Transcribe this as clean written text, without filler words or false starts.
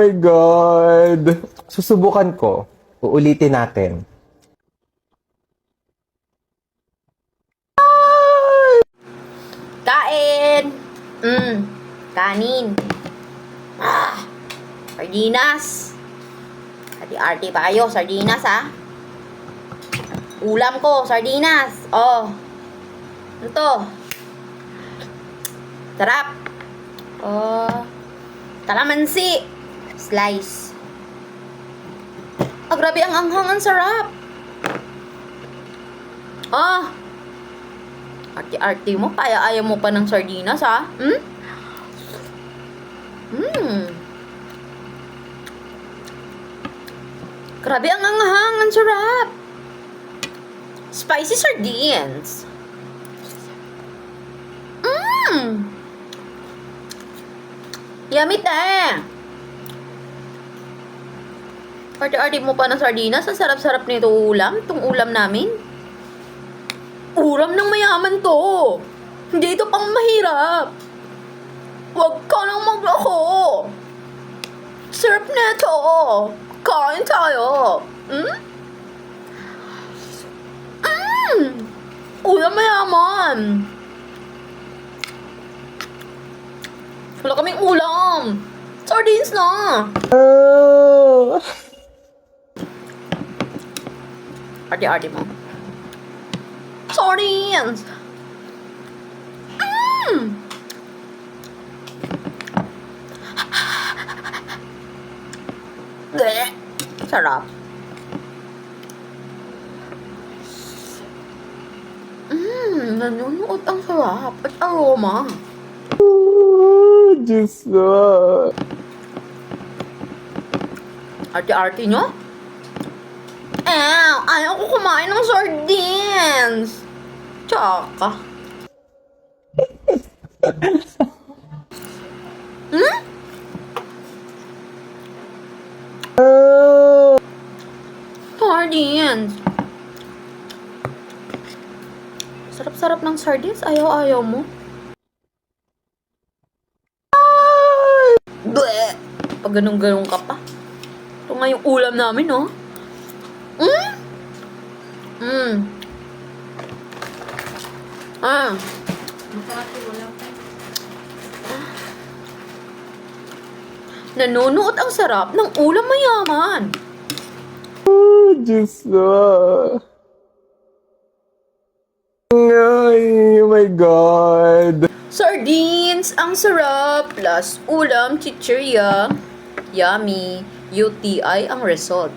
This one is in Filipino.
my God! Susubukan ko. Uulitin natin. Kain! Kanin. Sardinas. Arte pa kayo, sardinas ha. Ulam ko, sardinas. Oh. Ano to? Sarap. Oh. Kalamansi. Slice. Ah, grabe ang anghang, ang sarap. Ah. Arte-arte mo, ayaw mo pa ng sardinas ha? Grabe ang anghang, ang sarap. Spicy sardines. Yummy te. Arte-arte mo pa ng sardinas. Ang sarap-sarap nito ulam. Itong ulam namin. Ulam ng mayaman to. Hindi ito pang mahirap. Huwag ka nang maglako. Sarap na ito. Kain tayo. Ulam mayaman. Wala kaming ulam. Sardines na. Arte-arte mo. Sardines. Bleh. Sarap. Nanunuot ang sarap at aroma. Diyos ko. Arte-arte nyo? Ayaw ko kumain ng sardines. Tsaka. Sardines. Sarap-sarap ng sardines. Ayaw mo. Bleh! Pag ganun-ganun ka pa. Ito nga yung ulam namin, oh. Nanunuot ang sarap ng ulam mayaman. Diyos ko. Ay, oh my God. Sardines, ang sarap, plus ulam, chichirya, yummy, UTI ang result.